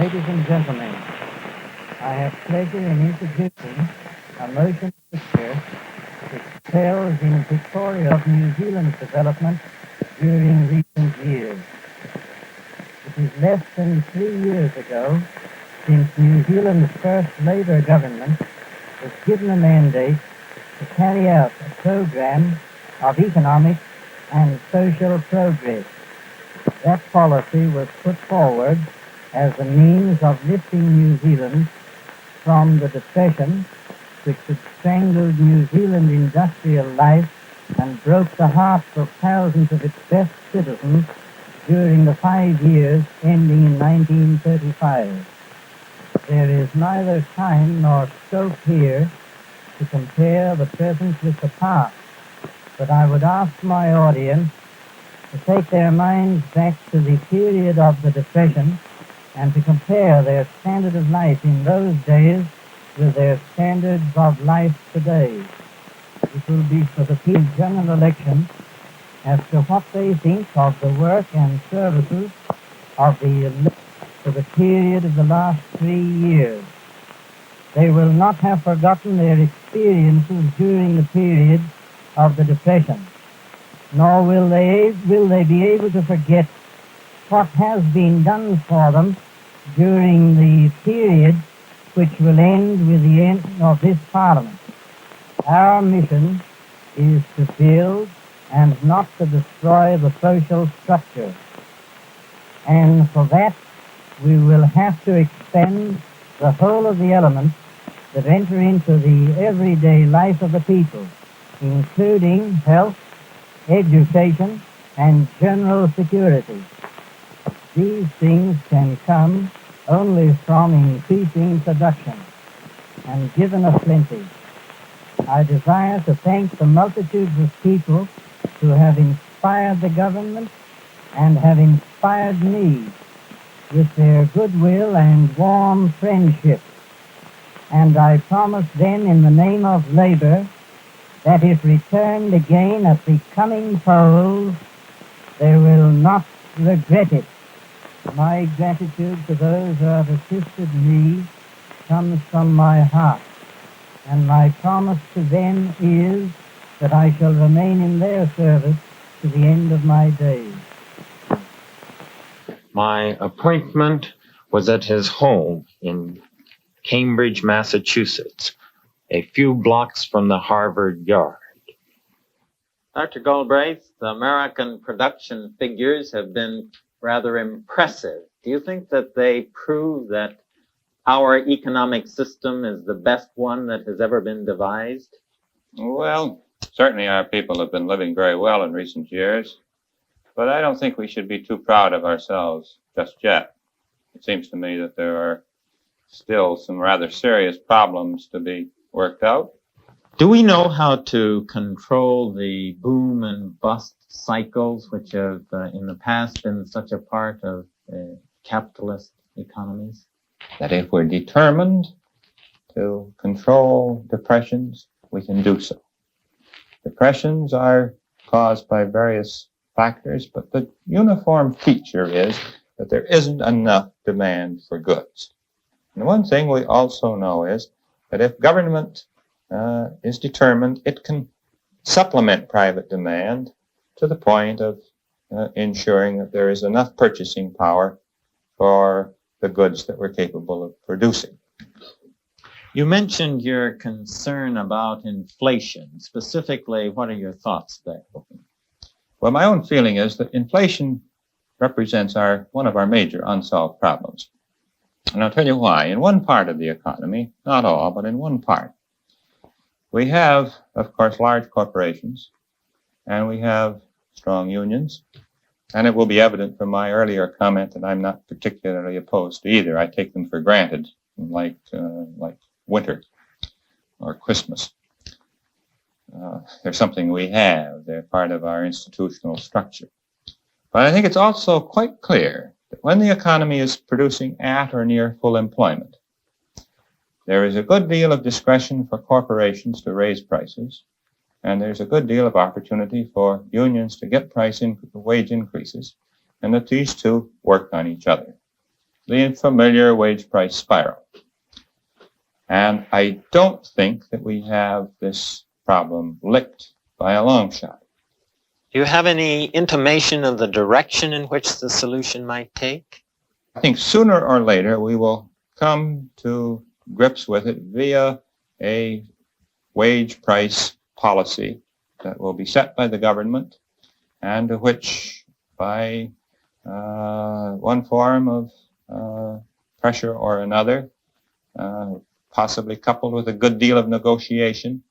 Ladies and gentlemen, I have pleasure in introducing a motion picture which tells in Pictorial of New Zealand's development during recent years. It is less than 3 years ago since New Zealand's first Labour government was given a mandate to carry out a program of economic and social progress. That policy was put forward as a means of lifting New Zealand from the depression which had strangled New Zealand industrial life and broke the hearts of thousands of its best citizens during the 5 years ending in 1935. There is neither time nor scope here to compare the present with the past, but I would ask my audience to take their minds back to the period of the Depression and to compare their standard of life in those days with their standards of life today. It will be for the people's general election as to what they think of the work and services of the period of the last 3 years. They will not have forgotten their experiences during the period of the Depression, nor will they be able to forget what has been done for them during the period which will end with the end of this Parliament. Our mission is to build and not to destroy the social structure. And for that, we will have to expend the whole of the elements that enter into the everyday life of the people, including health, education, and general security. These things can come only from increasing production, and given us plenty. I desire to thank the multitudes of people who have inspired the government and have inspired me with their goodwill and warm friendship. And I promise them in the name of Labour that if returned again at the coming polls, they will not regret it. My gratitude to those who have assisted me comes from my heart, and my promise to them is that I shall remain in their service to the end of my days. My appointment was at his home in Cambridge, Massachusetts, a few blocks from the Harvard Yard. Dr. Galbraith, the American production figures have been rather impressive. Do you think that they prove that our economic system is the best one that has ever been devised? Well, certainly our people have been living very well in recent years, but I don't think we should be too proud of ourselves just yet. It seems to me that there are still some rather serious problems to be worked out. Do we know how to control the boom and bust cycles which have in the past been such a part of capitalist economies? That if we're determined to control depressions, we can do so. Depressions are caused by various factors, but the uniform feature is that there isn't enough demand for goods. And the one thing we also know is that if government is determined, it can supplement private demand to the point of ensuring that there is enough purchasing power for the goods that we're capable of producing. You mentioned your concern about inflation. Specifically, what are your thoughts there? Well, my own feeling is that inflation represents one of our major unsolved problems. And I'll tell you why. In one part of the economy, not all, but in one part, we have, of course, large corporations, and we have strong unions, and it will be evident from my earlier comment that I'm not particularly opposed to either. I take them for granted, like winter or Christmas. They're something we have. They're part of our institutional structure. But I think it's also quite clear that when the economy is producing at or near full employment, there is a good deal of discretion for corporations to raise prices, and there's a good deal of opportunity for unions to get wage increases, and that these two work on each other. the familiar wage price spiral. And I don't think that we have this problem licked by a long shot. Do you have any intimation of the direction in which the solution might take? I think sooner or later we will come to grips with it via a wage price policy that will be set by the government and to which by one form of pressure or another, possibly coupled with a good deal of negotiation,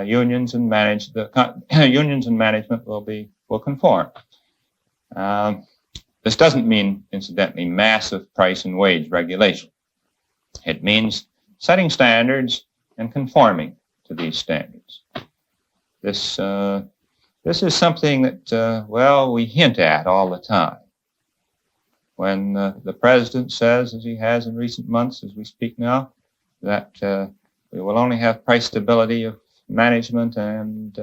unions and management will conform. This doesn't mean, incidentally, massive price and wage regulation. It means setting standards and conforming to these standards. This is something that, we hint at all the time. When the president says, as he has in recent months, as we speak now, that we will only have price stability if management and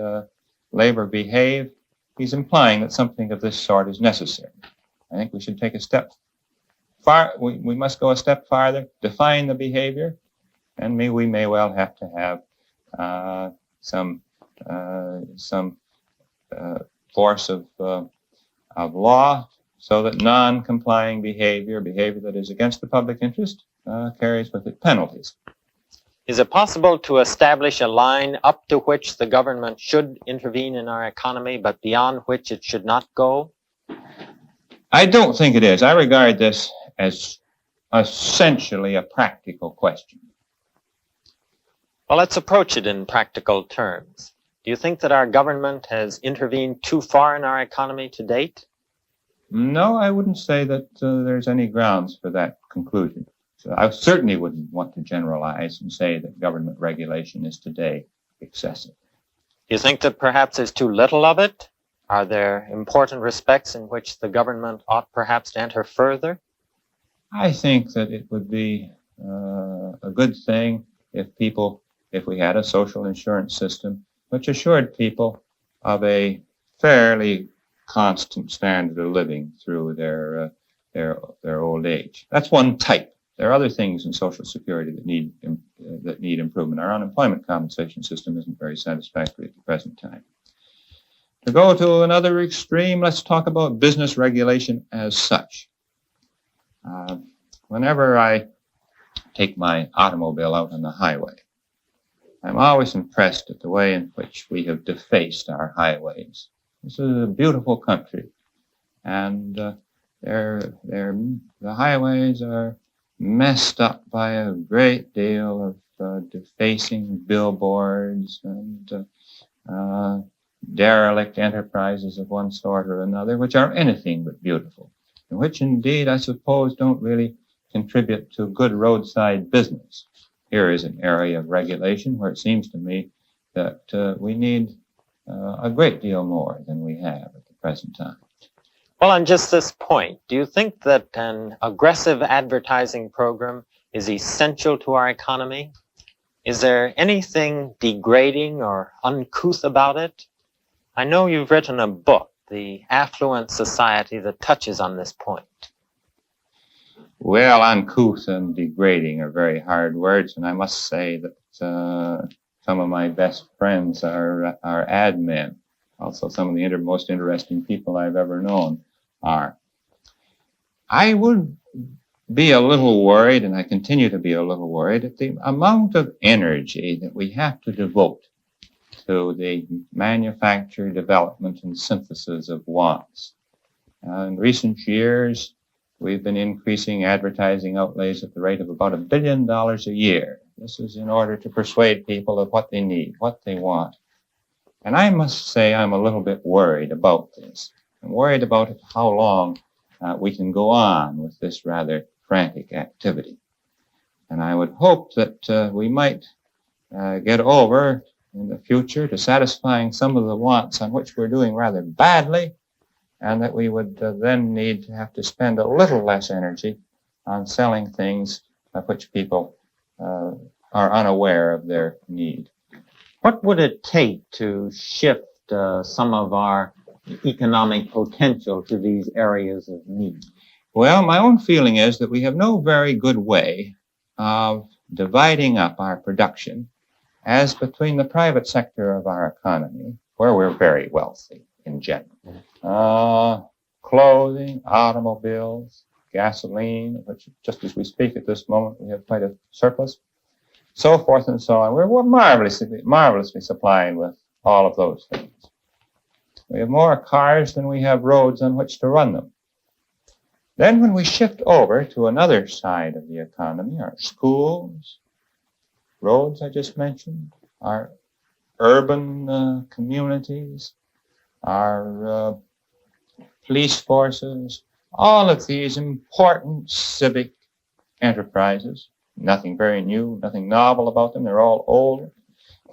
labor behave, he's implying that something of this sort is necessary. I think we should take a step far. We must go a step farther, define the behavior, and we may well have to have some force of law, so that non-complying behavior that is against the public interest, carries with it penalties. Is it possible to establish a line up to which the government should intervene in our economy, but beyond which it should not go? I don't think it is. I regard this as essentially a practical question. Well, let's approach it in practical terms. Do you think that our government has intervened too far in our economy to date? No, I wouldn't say that there's any grounds for that conclusion. So I certainly wouldn't want to generalize and say that government regulation is today excessive. Do you think that perhaps there's too little of it? Are there important respects in which the government ought perhaps to enter further? I think that it would be a good thing if we had a social insurance system which assured people of a fairly constant standard of living through their old age. That's one type. There are other things in Social Security that need improvement. Our unemployment compensation system isn't very satisfactory at the present time. To go to another extreme, let's talk about business regulation as such. Whenever I take my automobile out on the highway, I'm always impressed at the way in which we have defaced our highways. This is a beautiful country, and the highways are messed up by a great deal of defacing billboards and derelict enterprises of one sort or another, which are anything but beautiful, and which indeed, I suppose, don't really contribute to good roadside business. Here is an area of regulation where it seems to me that we need a great deal more than we have at the present time. Well, on just this point, do you think that an aggressive advertising program is essential to our economy? Is there anything degrading or uncouth about it? I know you've written a book, The Affluent Society, that touches on this point. Well, uncouth and degrading are very hard words, and I must say that some of my best friends are ad men. Also, some of the most interesting people I've ever known are. I would be a little worried, and I continue to be a little worried, at the amount of energy that we have to devote to the manufacture, development, and synthesis of wants. In recent years, we've been increasing advertising outlays at the rate of about $1 billion a year. This is in order to persuade people of what they need, what they want. And I must say I'm a little bit worried about this. I'm worried about how long we can go on with this rather frantic activity. And I would hope that we might get over in the future to satisfying some of the wants on which we're doing rather badly, and that we would then need to have to spend a little less energy on selling things of which people are unaware of their need. What would it take to shift some of our economic potential to these areas of need? Well, my own feeling is that we have no very good way of dividing up our production as between the private sector of our economy, where we're very wealthy in general, clothing, automobiles, gasoline, which just as we speak at this moment, we have quite a surplus, so forth and so on. We're marvelously supplied with all of those things. We have more cars than we have roads on which to run them. Then when we shift over to another side of the economy, our schools, roads I just mentioned, our urban communities, our police forces, all of these important civic enterprises, nothing very new, nothing novel about them, they're all old.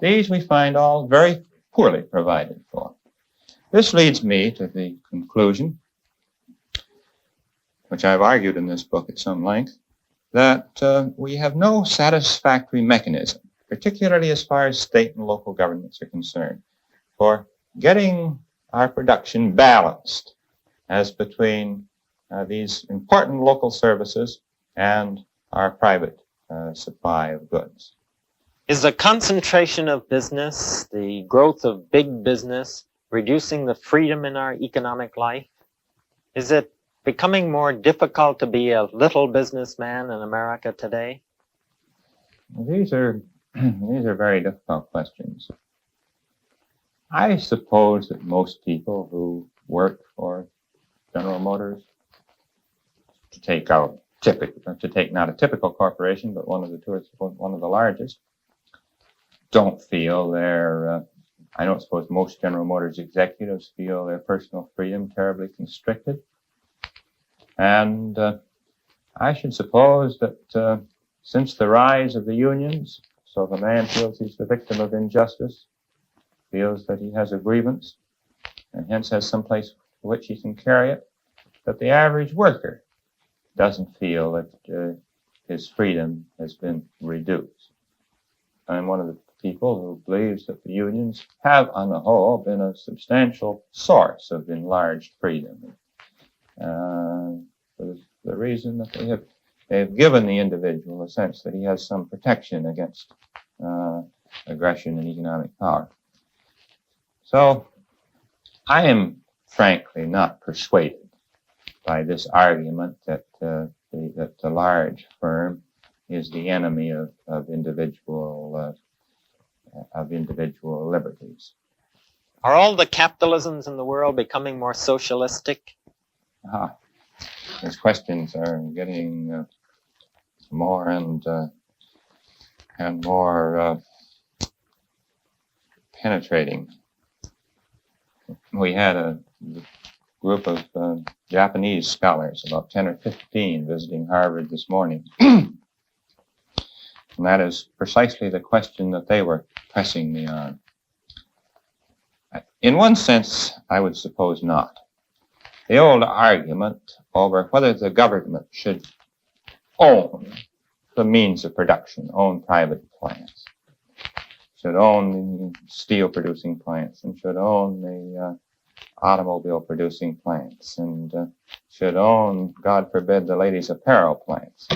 These we find all very poorly provided for. This leads me to the conclusion, which I've argued in this book at some length, that we have no satisfactory mechanism, particularly as far as state and local governments are concerned, for getting our production balanced as between these important local services and our private supply of goods. Is the concentration of business, the growth of big business, reducing the freedom in our economic life? Is it becoming more difficult to be a little businessman in America today? These are very difficult questions. I suppose that most people who work for General Motors, to take not a typical corporation, but one of the largest, don't feel I don't suppose most General Motors executives feel their personal freedom terribly constricted. And I should suppose that since the rise of the unions, so the man feels he's the victim of injustice, feels that he has a grievance, and hence has some place for which he can carry it, that the average worker doesn't feel that his freedom has been reduced. I'm one of the people who believes that the unions have, on the whole, been a substantial source of enlarged freedom. For the reason that they have given the individual a sense that he has some protection against aggression and economic power. So I am frankly not persuaded by this argument that the large firm is the enemy of individual liberties. Are all the capitalisms in the world becoming more socialistic? These questions are getting more and more penetrating. We had a group of Japanese scholars, about 10 or 15, visiting Harvard this morning. And that is precisely the question that they were pressing me on. In one sense, I would suppose not. The old argument over whether the government should own the means of production, own private plants, should own the steel-producing plants, and should own the automobile-producing plants, and should own, God forbid, the ladies' apparel plants.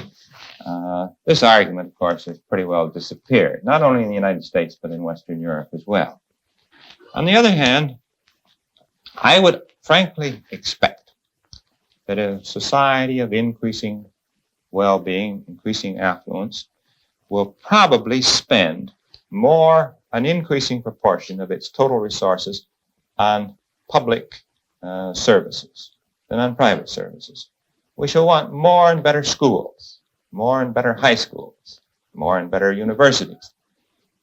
This argument, of course, has pretty well disappeared, not only in the United States, but in Western Europe as well. On the other hand, I would frankly expect that a society of increasing well-being, increasing affluence, will probably spend an increasing proportion of its total resources on public services than on private services. We shall want more and better schools, more and better high schools, more and better universities.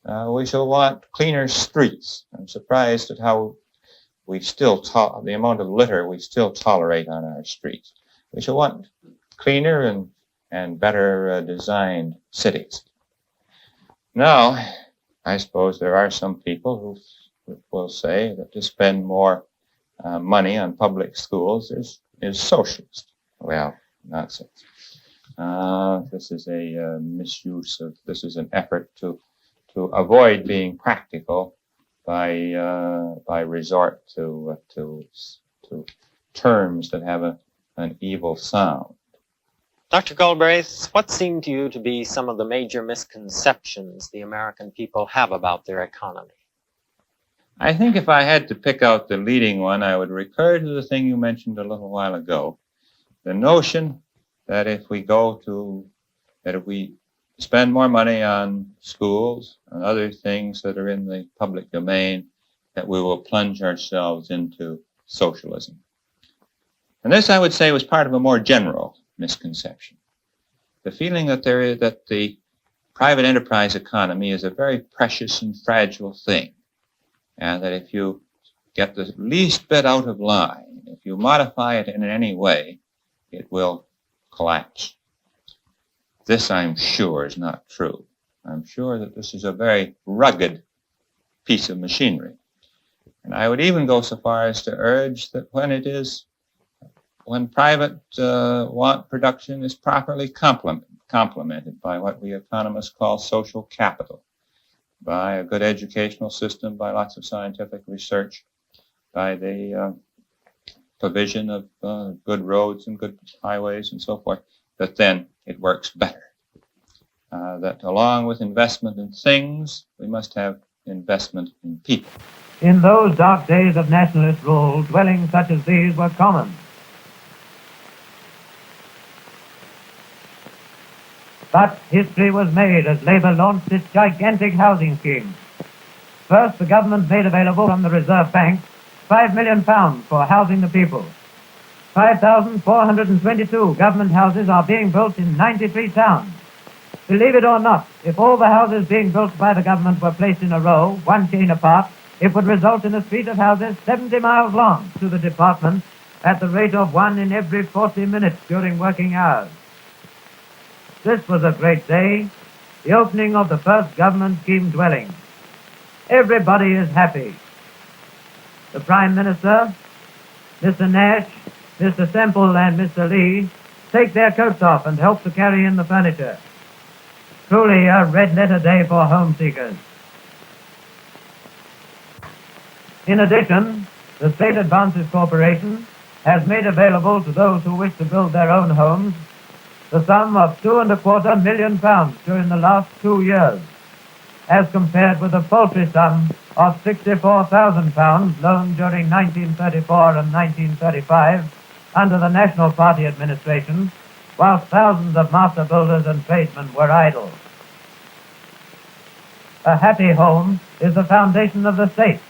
We shall want cleaner streets. I'm surprised at how the amount of litter we still tolerate on our streets. We shall want cleaner and better designed cities. Now, I suppose there are some people who will say that to spend more money on public schools is socialist. Well, nonsense. This is a this is an effort to avoid being practical by resort to terms that have an evil sound. Dr. Galbraith, what seem to you to be some of the major misconceptions the American people have about their economy? I think if I had to pick out the leading one, I would recur to the thing you mentioned a little while ago. The notion that if we spend more money on schools and other things that are in the public domain, that we will plunge ourselves into socialism. And this, I would say, was part of a more general misconception. The feeling that the private enterprise economy is a very precious and fragile thing, and that if you get the least bit out of line, if you modify it in any way, it will collapse. This, I'm sure, is not true. I'm sure that this is a very rugged piece of machinery. And I would even go so far as to urge that when private want production is properly complemented by what we economists call social capital, by a good educational system, by lots of scientific research, by the provision of good roads and good highways and so forth, that then it works better. That along with investment in things, we must have investment in people. In those dark days of nationalist rule, dwellings such as these were common. But history was made as Labour launched its gigantic housing scheme. First, the government made available from the Reserve Bank £5 million for housing the people. 5,422 government houses are being built in 93 towns. Believe it or not, if all the houses being built by the government were placed in a row, one chain apart, it would result in a street of houses 70 miles long to the department at the rate of 1 in every 40 minutes during working hours. This was a great day, the opening of the first government scheme dwelling. Everybody is happy. The Prime Minister, Mr. Nash, Mr. Semple and Mr. Lee take their coats off and help to carry in the furniture. Truly a red-letter day for home seekers. In addition, the State Advances Corporation has made available to those who wish to build their own homes the sum of £2.25 million during the last 2 years, as compared with the paltry sum of £64,000 loaned during 1934 and 1935 under the National Party administration, whilst thousands of master builders and tradesmen were idle. A happy home is the foundation of the state.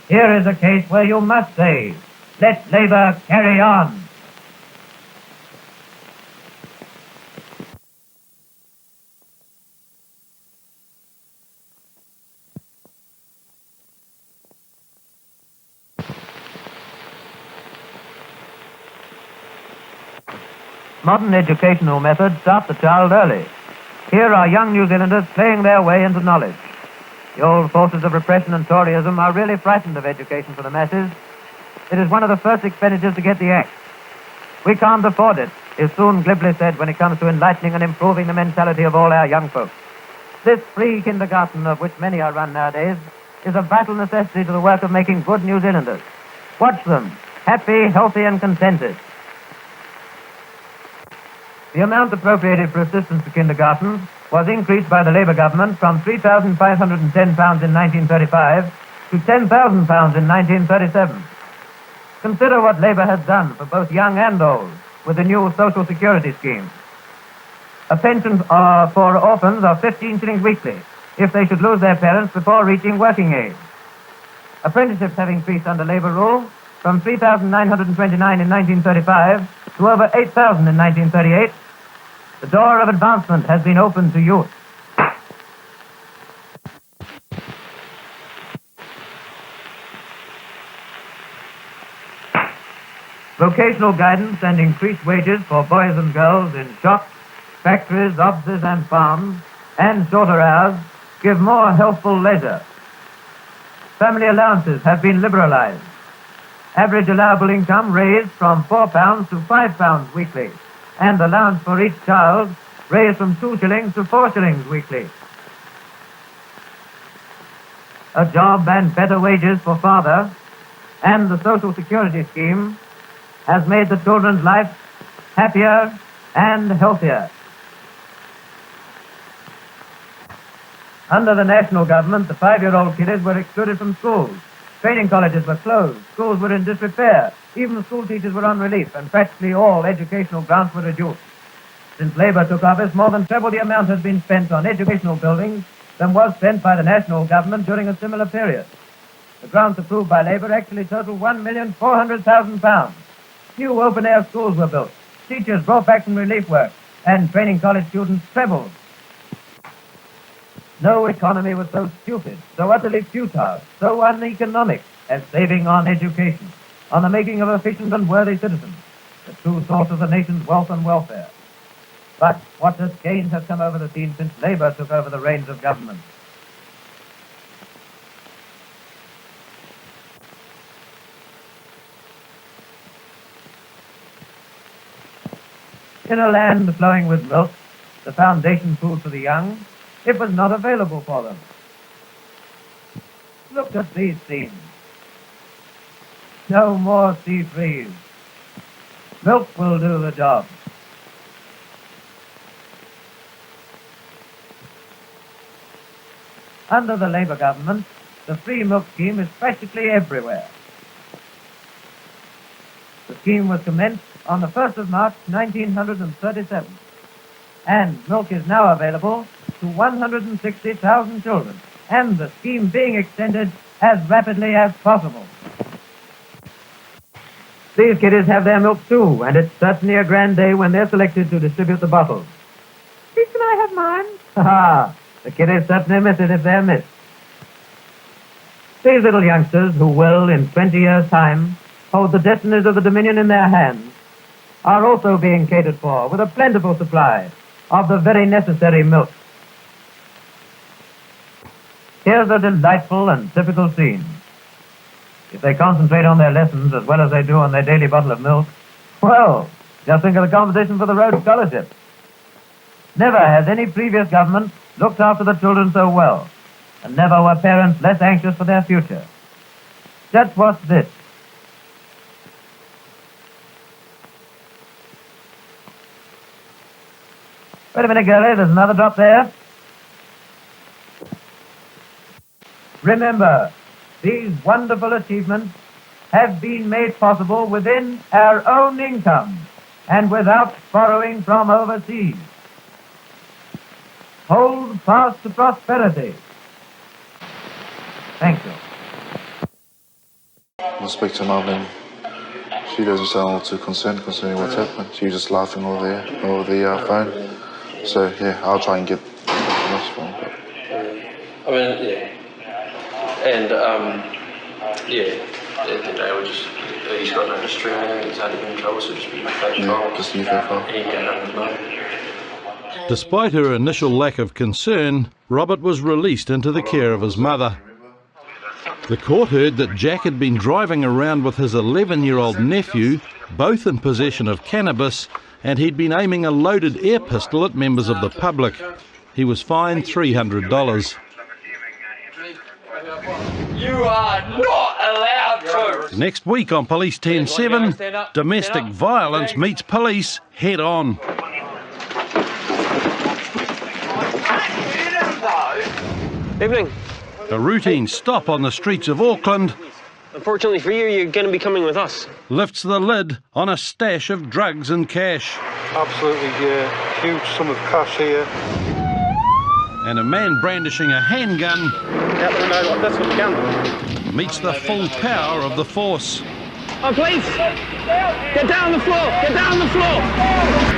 Here is a case where you must say, let Labour carry on. Modern educational methods start the child early. Here are young New Zealanders playing their way into knowledge. The old forces of repression and Toryism are really frightened of education for the masses. It is one of the first expenditures to get the axe. We can't afford it, is soon glibly said when it comes to enlightening and improving the mentality of all our young folks. This free kindergarten, of which many are run nowadays, is a vital necessity to the work of making good New Zealanders. Watch them, happy, healthy and contented. The amount appropriated for assistance to kindergartens was increased by the Labour government from £3,510 in 1935 to £10,000 in 1937. Consider what Labour has done for both young and old with the new Social Security scheme. A pension for orphans of 15 shillings weekly if they should lose their parents before reaching working age. Apprenticeships have increased under Labour rule from 3,929 in 1935 to over 8,000 in 1938. The door of advancement has been opened to youth. Vocational guidance and increased wages for boys and girls in shops, factories, offices and farms, and shorter hours give more healthful leisure. Family allowances have been liberalised. Average allowable income raised from £4 to £5 weekly, and allowance for each child raised from 2 shillings to 4 shillings weekly. A job and better wages for father and the Social Security scheme has made the children's life happier and healthier. Under the national government, the 5-year-old kiddies were excluded from schools. Training colleges were closed. Schools were in disrepair. Even school teachers were on relief, and practically all educational grants were reduced. Since Labour took office, more than treble the amount has been spent on educational buildings than was spent by the national government during a similar period. The grants approved by Labour actually total £1,400,000. New open-air schools were built. Teachers brought back from relief work, and training college students trebled. No economy was so stupid, so utterly futile, so uneconomic as saving on education, on the making of efficient and worthy citizens, the true source of the nation's wealth and welfare. But what gains have come over the scene since Labour took over the reins of government? In a land flowing with milk, the foundation food for the young, it was not available for them. Look at these scenes. No more C3s. Milk will do the job. Under the Labour government, the free milk scheme is practically everywhere. The scheme was commenced on the 1st of March 1937, and milk is now available to 160,000 children, and the scheme being extended as rapidly as possible. These kiddies have their milk too, and it's certainly a grand day when they're selected to distribute the bottles. Please, can I have mine? Ha! The kiddies certainly miss it if they're missed. These little youngsters, who will, in 20 years' time, hold the destinies of the Dominion in their hands, are also being catered for with a plentiful supply of the very necessary milk. Here's a delightful and typical scene. If they concentrate on their lessons as well as they do on their daily bottle of milk, well, just think of the competition for the Rhodes Scholarship. Never has any previous government looked after the children so well, and never were parents less anxious for their future. Just what's this? Wait a minute, girlie, there's another drop there. Remember, these wonderful achievements have been made possible within our own income and without borrowing from overseas. Hold fast to prosperity. Thank you. I speak to Mum and she doesn't sound all too concerned concerning what's happened. She was just laughing over the phone. So yeah, I'll try and get from this phone. But... I mean, yeah. And yeah, at the day we just, he's got no history on him, he's had been in trouble, so just be fake trial. Just the UK file. And he can have his money. Despite her initial lack of concern, Robert was released into the care of his mother. The court heard that Jack had been driving around with his 11-year-old nephew, both in possession of cannabis, and he'd been aiming a loaded air pistol at members of the public. He was fined $300. You are not allowed to! Next week on Police 10-7, domestic violence meets police head-on. Evening. A routine stop on the streets of Auckland Unfortunately for you, you're going to be coming with us. lifts the lid on a stash of drugs and cash. Absolutely, yeah. Huge sum of cash here. And a man brandishing a handgun Out the window like this with the gun. meets the full power of the force. Oh, please! Get down on the floor! Get down on the floor!